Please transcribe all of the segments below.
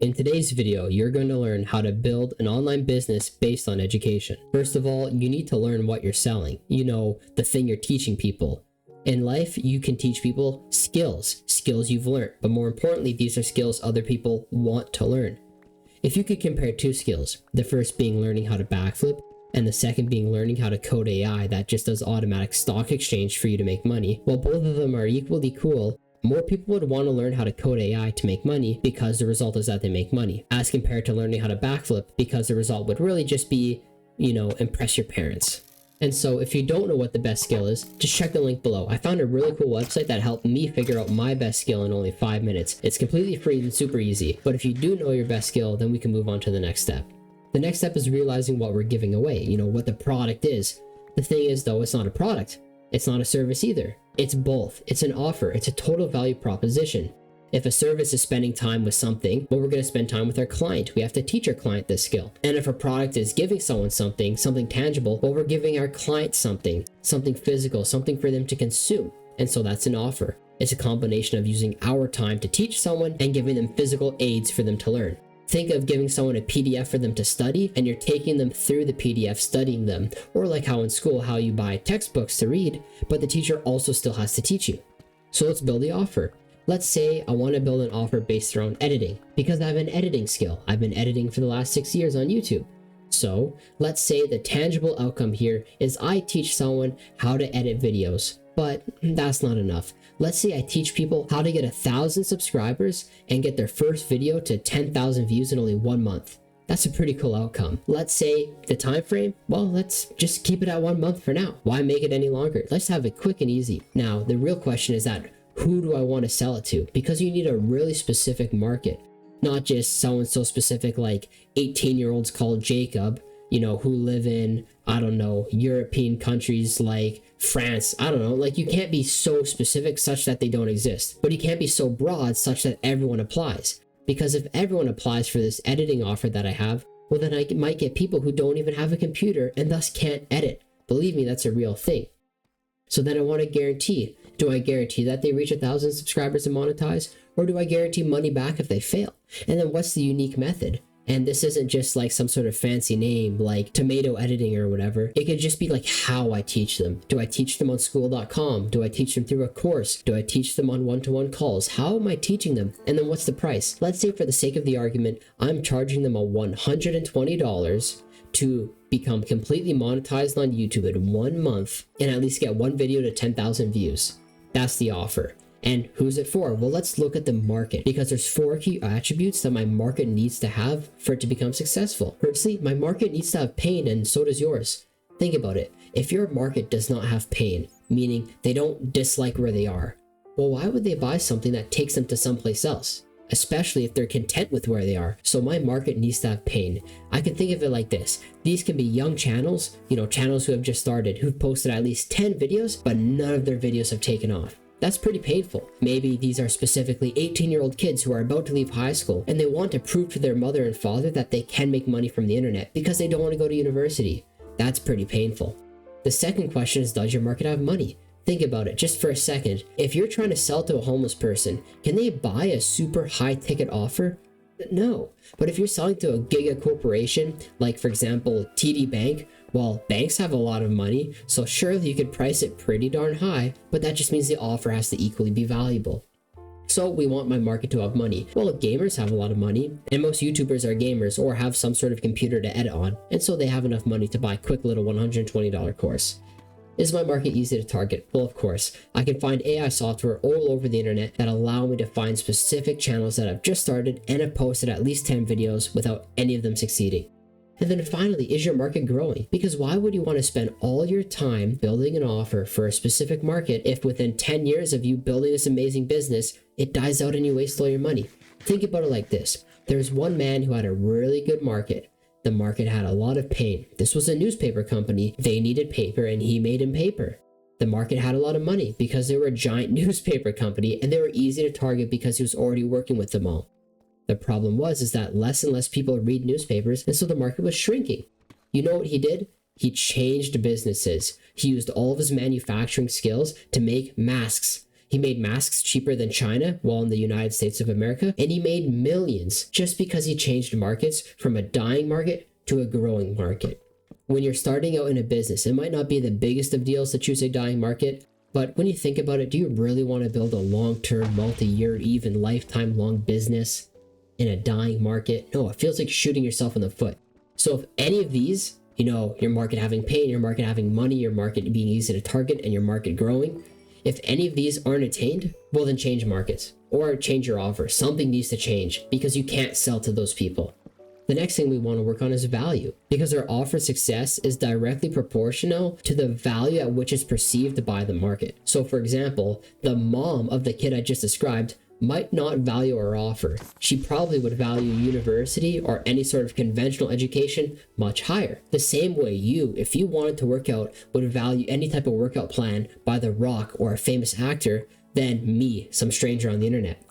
In today's video, you're going to learn how to build an online business based on education. First of all, you need to learn what you're selling. You know, the thing you're teaching people. In life, you can teach people skills you've learned, but more importantly, these are skills other people want to learn. If you could compare two skills, the first being learning how to backflip, and the second being learning how to code AI that just does automatic stock exchange for you to make money, while both of them are equally cool, more people would want to learn how to code AI to make money because the result is that they make money, as compared to learning how to backflip because the result would really just be, impress your parents. And so if you don't know what the best skill is, just check the link below. I found a really cool website that helped me figure out my best skill in only 5 minutes. It's completely free and super easy, but if you do know your best skill, then we can move on to the next step. The next step is realizing what we're giving away, what the product is. The thing is though, it's not a product. It's not a service either. It's both. It's an offer. It's a total value proposition. If a service is spending time with something, well, we're going to spend time with our client. We have to teach our client this skill. And if a product is giving someone something tangible, well, we're giving our client something physical, something for them to consume. And so that's an offer. It's a combination of using our time to teach someone and giving them physical aids for them to learn. Think of giving someone a PDF for them to study, and you're taking them through the PDF, studying them. Or like how in school, how you buy textbooks to read, but the teacher also still has to teach you. So let's build the offer. Let's say I want to build an offer based around editing, because I have an editing skill. I've been editing for the last 6 years on YouTube. So let's say the tangible outcome here is I teach someone how to edit videos, but that's not enough. Let's say I teach people how to get 1,000 subscribers and get their first video to 10,000 views in only 1 month. That's a pretty cool outcome. Let's say the time frame, well, let's just keep it at 1 month for now. Why make it any longer? Let's have it quick and easy. Now, the real question is that who do I want to sell it to? Because you need a really specific market, not just someone so specific like 18-year-olds called Jacob, who live in, European countries like France. You can't be so specific such that they don't exist, but you can't be so broad such that everyone applies. Because if everyone applies for this editing offer that I have, well, then I might get people who don't even have a computer and thus can't edit. Believe me, that's a real thing. So then I want to guarantee. Do I guarantee that they reach 1,000 subscribers and monetize? Or do I guarantee money back if they fail? And then what's the unique method? And this isn't just like some sort of fancy name like tomato editing or whatever. It could just be like how I teach them. Do I teach them on school.com? Do I teach them through a course? Do I teach them on one-to-one calls? How am I teaching them? And then what's the price? Let's say for the sake of the argument, I'm charging them a $120 to become completely monetized on YouTube in 1 month and at least get one video to 10,000 views. That's the offer. And who's it for? Well, let's look at the market, because there's 4 key attributes that my market needs to have for it to become successful. Firstly, my market needs to have pain, and so does yours. Think about it. If your market does not have pain, meaning they don't dislike where they are, well, why would they buy something that takes them to someplace else? Especially if they're content with where they are. So my market needs to have pain. I can think of it like this. These can be young channels, channels who have just started, who've posted at least 10 videos, but none of their videos have taken off. That's pretty painful. Maybe these are specifically 18-year-old kids who are about to leave high school and they want to prove to their mother and father that they can make money from the internet because they don't want to go to university. That's pretty painful. The second question is, does your market have money? Think about it just for a second. If you're trying to sell to a homeless person, can they buy a super high ticket offer? No. But if you're selling to a giga corporation, like for example, TD Bank, well, banks have a lot of money, so surely you could price it pretty darn high, but that just means the offer has to equally be valuable. So we want my market to have money. Well, gamers have a lot of money, and most YouTubers are gamers or have some sort of computer to edit on, and so they have enough money to buy a quick little $120 course. Is my market easy to target? Well, of course. I can find AI software all over the internet that allow me to find specific channels that have just started and have posted at least 10 videos without any of them succeeding. And then finally, is your market growing? Because why would you want to spend all your time building an offer for a specific market if within 10 years of you building this amazing business, it dies out and you waste all your money? Think about it like this. There's one man who had a really good market. The market had a lot of pain. This was a newspaper company. They needed paper and he made him paper. The market had a lot of money because they were a giant newspaper company and they were easy to target because he was already working with them all. The problem was that less and less people read newspapers, and so the market was shrinking. You know what he did? He changed businesses. He used all of his manufacturing skills to make masks. He made masks cheaper than China while in the United States of America, and he made millions just because he changed markets from a dying market to a growing market. When you're starting out in a business, it might not be the biggest of deals to choose a dying market, but when you think about it, do you really want to build a long-term, multi-year, even lifetime-long business in a dying market? No, it feels like shooting yourself in the foot. So if any of these, your market having pain, your market having money, your market being easy to target, and your market growing, if any of these aren't attained, well then change markets or change your offer. Something needs to change because you can't sell to those people. The next thing we want to work on is value, because our offer success is directly proportional to the value at which it's perceived by the market. So for example, the mom of the kid I just described might not value our offer. She probably would value university or any sort of conventional education much higher. The same way you, if you wanted to work out, would value any type of workout plan by The Rock or a famous actor than me, some stranger on the internet.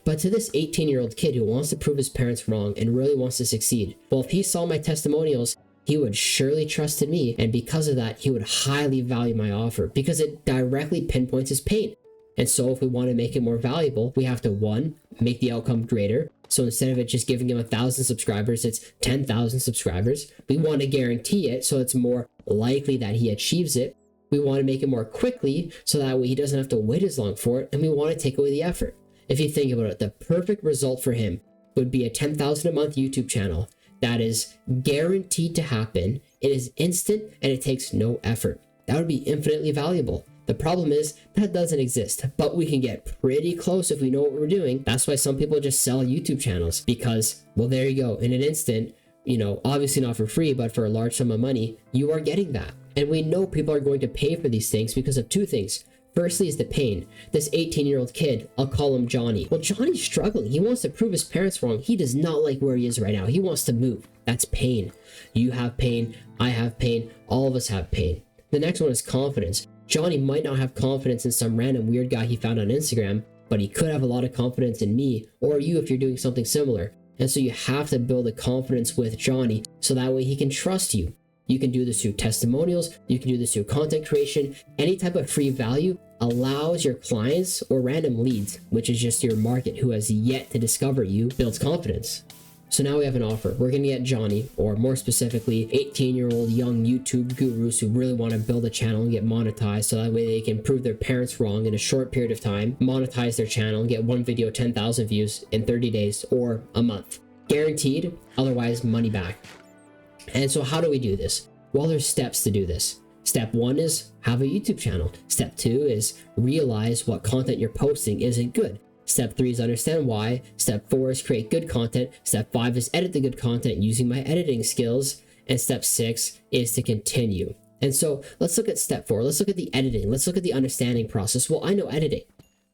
But to this 18-year-old kid who wants to prove his parents wrong and really wants to succeed, well, if he saw my testimonials, he would surely trust in me, and because of that, he would highly value my offer because it directly pinpoints his pain. And so if we want to make it more valuable, we have to, 1, make the outcome greater. So instead of it just giving him 1,000 subscribers, it's 10,000 subscribers. We want to guarantee it so it's more likely that he achieves it. We want to make it more quickly so that way he doesn't have to wait as long for it, and we want to take away the effort. If you think about it, the perfect result for him would be a 10,000 a month YouTube channel that is guaranteed to happen. It is instant and it takes no effort. That would be infinitely valuable. The problem is that doesn't exist, but we can get pretty close if we know what we're doing. That's why some people just sell YouTube channels because, well, there you go. In an instant, obviously not for free, but for a large sum of money, you are getting that. And we know people are going to pay for these things because of 2 things. Firstly is the pain. This 18-year-old kid, I'll call him Johnny. Well, Johnny's struggling. He wants to prove his parents wrong. He does not like where he is right now. He wants to move. That's pain. You have pain. I have pain. All of us have pain. The next one is confidence. Johnny might not have confidence in some random weird guy he found on Instagram, but he could have a lot of confidence in me or you if you're doing something similar. And so you have to build a confidence with Johnny so that way he can trust you. You can do this through testimonials. You can do this through content creation. Any type of free value allows your clients or random leads, which is just your market who has yet to discover you, builds confidence. So now we have an offer. We're going to get Johnny, or more specifically, 18-year-old young YouTube gurus who really want to build a channel and get monetized so that way they can prove their parents wrong in a short period of time, monetize their channel, and get one video 10,000 views in 30 days or a month. Guaranteed, otherwise money back. And so how do we do this? Well, there's steps to do this. Step 1 is have a YouTube channel. Step 2 is realize what content you're posting isn't good. Step 3 is understand why. Step 4 is create good content. Step 5 is edit the good content using my editing skills. And step 6 is to continue. And so let's look at step 4. Let's look at the editing. Let's look at the understanding process. Well, I know editing,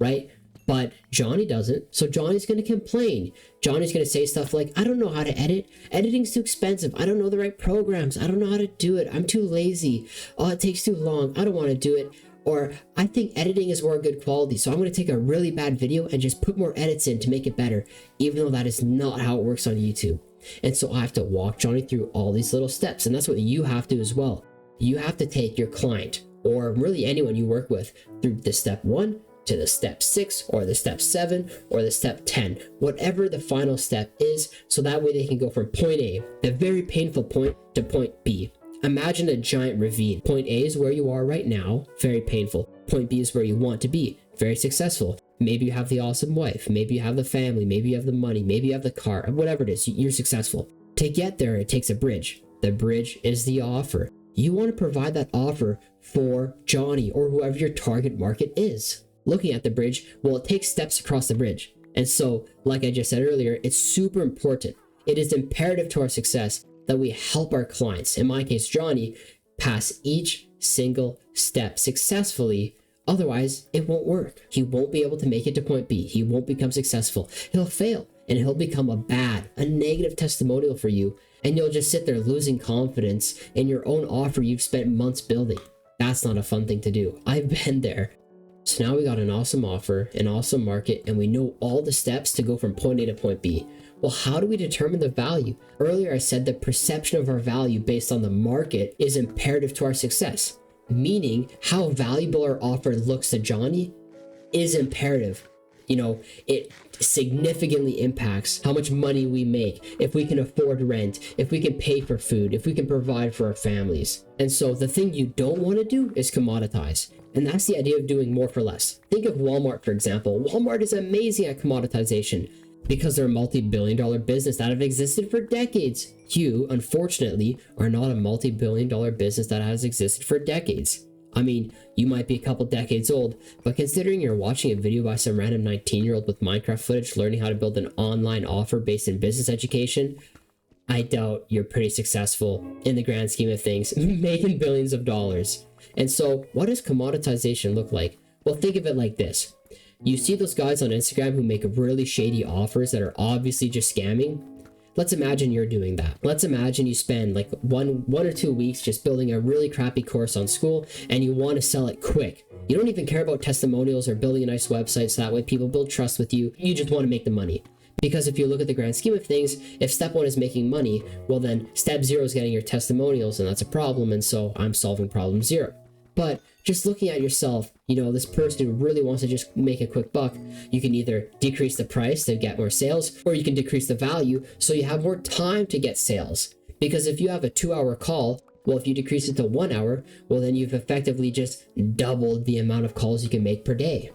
right? But Johnny doesn't. So Johnny's going to complain. Johnny's going to say stuff like, I don't know how to edit. Editing's too expensive. I don't know the right programs. I don't know how to do it. I'm too lazy. Oh, it takes too long. I don't want to do it. Or I think editing is more good quality, so I'm going to take a really bad video and just put more edits in to make it better, even though that is not how it works on YouTube. And so I have to walk Johnny through all these little steps, and that's what you have to as well. You have to take your client, or really anyone you work with, through the step 1 to the step 6, or the step 7, or the step 10, whatever the final step is, so that way they can go from point A, the very painful point, to point B. Imagine a giant ravine. Point A is where you are right now, very painful. Point B is where you want to be, very successful. Maybe you have the awesome wife, maybe you have the family, maybe you have the money, maybe you have the car, whatever it is, you're successful. To get there, it takes a bridge. The bridge is the offer. You want to provide that offer for Johnny or whoever your target market is. Looking at the bridge, well, it takes steps across the bridge. And so, like I just said earlier, it's super important. It is imperative to our success that we help our clients, in my case Johnny, pass each single step successfully. Otherwise, it won't work. He won't be able to make it to point B. He won't become successful. He'll fail, and he'll become a negative testimonial for you, and you'll just sit there losing confidence in your own offer you've spent months building. That's not a fun thing to do. I've been there. So now we got an awesome offer, an awesome market, and we know all the steps to go from point A to point B. Well, how do we determine the value? Earlier I said the perception of our value based on the market is imperative to our success, meaning how valuable our offer looks to Johnny is imperative. You know, it significantly impacts how much money we make, if we can afford rent, if we can pay for food, if we can provide for our families. And so the thing you don't want to do is commoditize. And that's the idea of doing more for less. Think of Walmart, for example. Walmart is amazing at commoditization because they're a multi-billion-dollar business that have existed for decades. You, unfortunately, are not a multi-billion-dollar business that has existed for decades. I mean, you might be a couple decades old, but considering you're watching a video by some random 19-year-old with Minecraft footage learning how to build an online offer based in business education, I doubt you're pretty successful in the grand scheme of things, making billions of dollars. And so, what does commoditization look like? Well, think of it like this. You see those guys on Instagram who make really shady offers that are obviously just scamming? Let's imagine you're doing that. Let's imagine you spend like one or 2 weeks just building a really crappy course on school and you want to sell it quick. You don't even care about testimonials or building a nice website so that way people build trust with you. You just want to make the money. Because if you look at the grand scheme of things, if step 1 is making money, well then step 0 is getting your testimonials, and that's a problem, and so I'm solving problem 0. But just looking at yourself, you know, this person who really wants to just make a quick buck, you can either decrease the price to get more sales, or you can decrease the value so you have more time to get sales. Because if you have a 2-hour call, well, if you decrease it to 1 hour, well, then you've effectively just doubled the amount of calls you can make per day.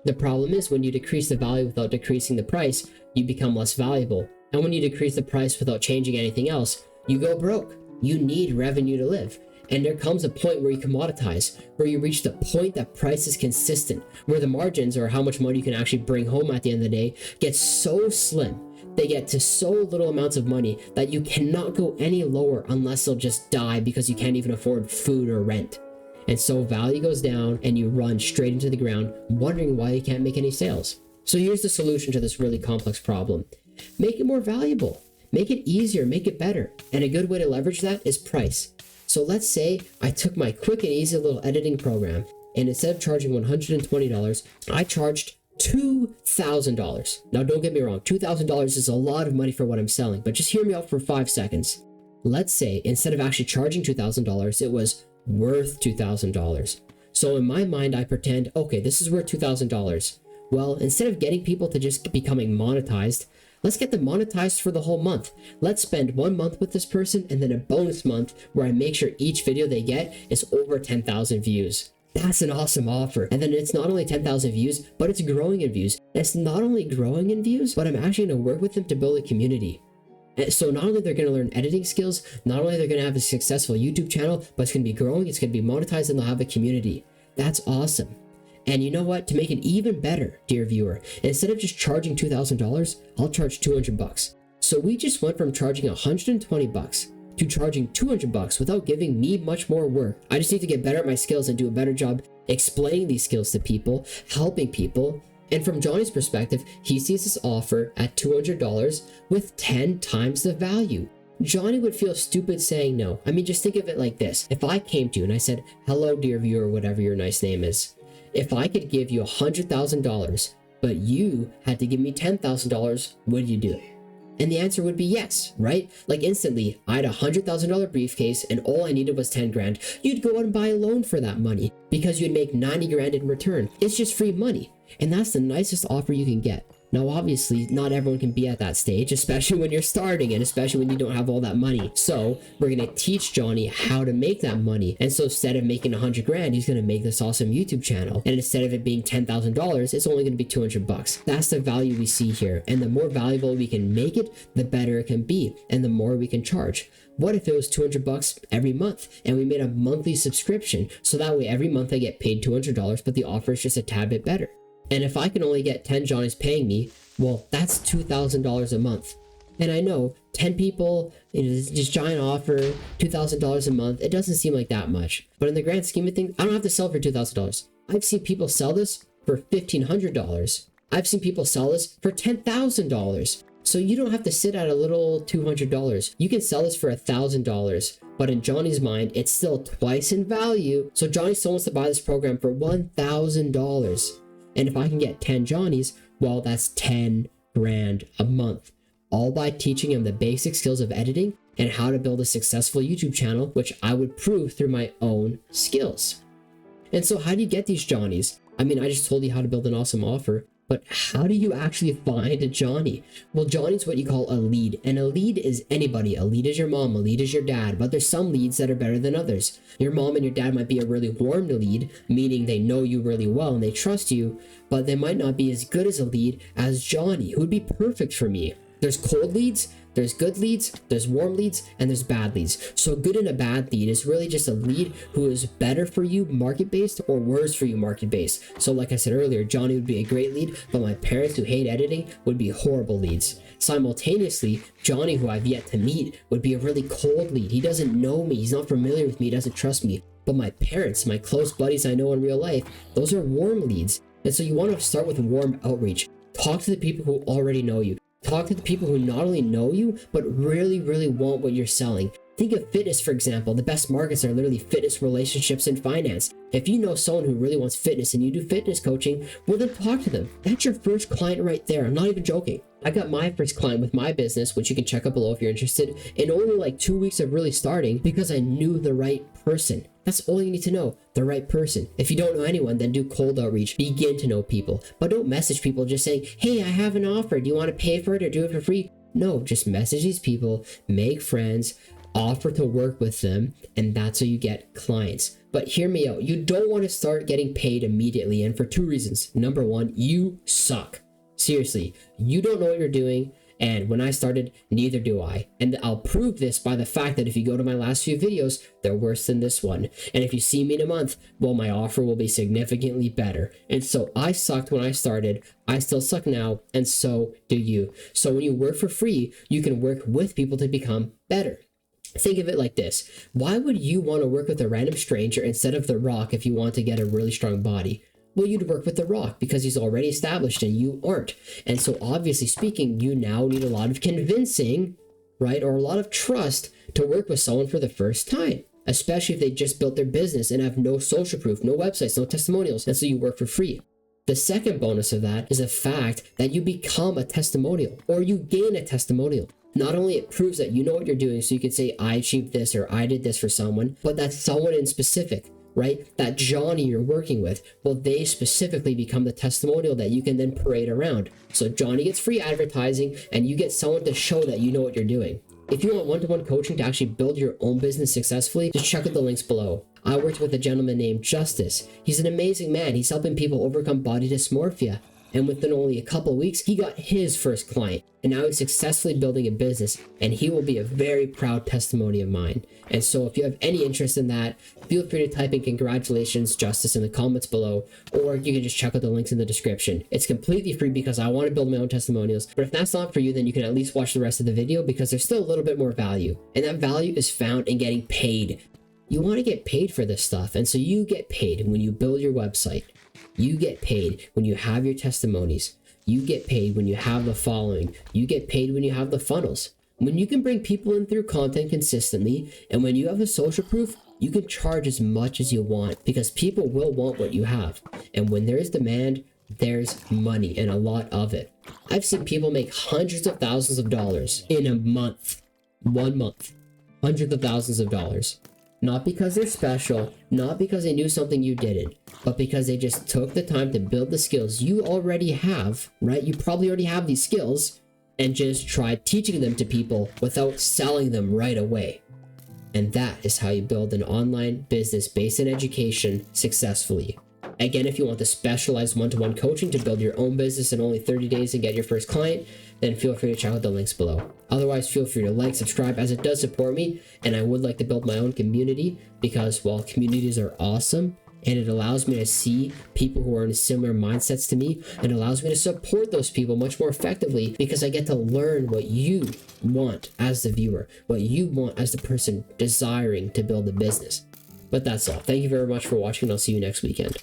The problem is when you decrease the value without decreasing the price, you become less valuable. And when you decrease the price without changing anything else, you go broke. You need revenue to live. And there comes a point where you commoditize, where you reach the point that price is consistent, where the margins, or how much money you can actually bring home at the end of the day, get so slim. They get to so little amounts of money that you cannot go any lower unless they'll just die because you can't even afford food or rent. And so value goes down and you run straight into the ground, wondering why you can't make any sales. So here's the solution to this really complex problem. Make it more valuable. Make it easier, make it better. And a good way to leverage that is price. So let's say I took my quick and easy little editing program, and instead of charging $120, I charged $2,000. Now don't get me wrong, $2,000 is a lot of money for what I'm selling, but just hear me out for 5 seconds. Let's say instead of actually charging $2,000, it was worth $2,000. So in my mind, I pretend, okay, this is worth $2,000. Well, instead of getting people to just becoming monetized, let's get them monetized for the whole month. Let's spend 1 month with this person and then a bonus month where I make sure each video they get is over 10,000 views. That's an awesome offer. And then it's not only 10,000 views, but it's growing in views. And it's not only growing in views, but I'm actually going to work with them to build a community. And so not only they're going to learn editing skills, not only they're going to have a successful YouTube channel, but it's going to be growing, it's going to be monetized, and they'll have a community. That's awesome. And you know what? To make it even better, dear viewer, instead of just charging $2,000, I'll charge $200. So we just went from charging $120 to charging $200 without giving me much more work. I just need to get better at my skills and do a better job explaining these skills to people, helping people. And from Johnny's perspective, he sees this offer at $200 with 10 times the value. Johnny would feel stupid saying no. I mean, just think of it like this. If I came to you and I said, hello, dear viewer, whatever your nice name is. If I could give you $100,000, but you had to give me $10,000, would you do it? And the answer would be yes, right? Like instantly, I had a $100,000 briefcase and all I needed was 10 grand. You'd go out and buy a loan for that money because you'd make 90 grand in return. It's just free money. And that's the nicest offer you can get. Now, obviously, not everyone can be at that stage, especially when you're starting and especially when you don't have all that money. So we're going to teach Johnny how to make that money. And so instead of making 100 grand, he's going to make this awesome YouTube channel. And instead of it being $10,000, it's only going to be $200. That's the value we see here. And the more valuable we can make it, the better it can be. And the more we can charge. What if it was $200 every month and we made a monthly subscription? So that way every month I get paid $200, but the offer is just a tad bit better. And if I can only get 10 Johnnies paying me, well, that's $2,000 a month. And I know 10 people, this giant offer, $2,000 a month, it doesn't seem like that much. But in the grand scheme of things, I don't have to sell for $2,000. I've seen people sell this for $1,500. I've seen people sell this for $10,000. So you don't have to sit at a little $200. You can sell this for $1,000. But in Johnny's mind, it's still twice in value. So Johnny still wants to buy this program for $1,000. And if I can get 10 Johnnies, well, that's 10 grand a month. All by teaching him the basic skills of editing and how to build a successful YouTube channel, which I would prove through my own skills. And so how do you get these Johnnies? I mean, I just told you how to build an awesome offer, but how do you actually find Johnny? Well, Johnny's what you call a lead, and a lead is anybody. A lead is your mom, a lead is your dad, but there's some leads that are better than others. Your mom and your dad might be a really warm lead, meaning they know you really well and they trust you, but they might not be as good as a lead as Johnny, who would be perfect for me. There's cold leads, there's good leads, there's warm leads, and there's bad leads. So a good and a bad lead is really just a lead who is better for you market-based or worse for you market-based. So like I said earlier, Johnny would be a great lead, but my parents who hate editing would be horrible leads. Simultaneously, Johnny, who I've yet to meet, would be a really cold lead. He doesn't know me, he's not familiar with me, he doesn't trust me. But my parents, my close buddies I know in real life, those are warm leads. And so you want to start with warm outreach. Talk to the people who already know you. Talk to the people who not only know you, but really, really want what you're selling. Think of fitness, for example. The best markets are literally fitness, relationships, and finance. If you know someone who really wants fitness and you do fitness coaching, well then talk to them. That's your first client right there. I'm not even joking. I got my first client with my business, which you can check out below if you're interested, in only like 2 weeks of really starting because I knew the right person. That's all you need to know, the right person. If you don't know anyone, then do cold outreach. Begin to know people. But don't message people just saying, hey, I have an offer. Do you want to pay for it or do it for free? No, just message these people, make friends, offer to work with them, and that's how you get clients. But hear me out. You don't want to start getting paid immediately, and for 2 reasons. Number 1, you suck. Seriously, you don't know what you're doing. And when I started, neither do I. And I'll prove this by the fact that if you go to my last few videos, they're worse than this one. And if you see me in a month, well, my offer will be significantly better. And so I sucked when I started. I still suck now, and so do you. So when you work for free, you can work with people to become better. Think of it like this. Why would you want to work with a random stranger instead of The Rock if you want to get a really strong body? Well, you'd work with The Rock because he's already established and you aren't. And so obviously speaking, you now need a lot of convincing, right? Or a lot of trust to work with someone for the first time, especially if they just built their business and have no social proof, no websites, no testimonials. And so you work for free. The second bonus of that is the fact that you become a testimonial or you gain a testimonial. Not only it proves that you know what you're doing, so you can say, I achieved this or I did this for someone, but that's someone in specific. Right? That Johnny you're working with, well, they specifically become the testimonial that you can then parade around. So Johnny gets free advertising and you get someone to show that you know what you're doing. If you want one-to-one coaching to actually build your own business successfully, just check out the links below. I worked with a gentleman named Justice. He's an amazing man. He's helping people overcome body dysmorphia. And within only a couple of weeks, he got his first client. And now he's successfully building a business. And he will be a very proud testimony of mine. And so if you have any interest in that, feel free to type in congratulations, Justice in the comments below. Or you can just check out the links in the description. It's completely free because I want to build my own testimonials. But if that's not for you, then you can at least watch the rest of the video because there's still a little bit more value. And that value is found in getting paid. You want to get paid for this stuff. And so you get paid when you build your website. You get paid when you have your testimonies. You get paid when you have the following. You get paid when you have the funnels. When you can bring people in through content consistently, and when you have the social proof, you can charge as much as you want because people will want what you have. And when there is demand, there's money and a lot of it. I've seen people make hundreds of thousands of dollars in a month. 1 month. Hundreds of thousands of dollars. Not because they're special, not because they knew something you didn't, but because they just took the time to build the skills you already have, right? You probably already have these skills and just tried teaching them to people without selling them right away. And that is how you build an online business based in education successfully. Again, if you want the specialized one-to-one coaching to build your own business in only 30 days and get your first client, then feel free to check out the links below. Otherwise, feel free to like, subscribe, as it does support me, and I would like to build my own community because, well, communities are awesome, and it allows me to see people who are in similar mindsets to me, and allows me to support those people much more effectively because I get to learn what you want as the viewer, what you want as the person desiring to build a business. But that's all. Thank you very much for watching, and I'll see you next weekend.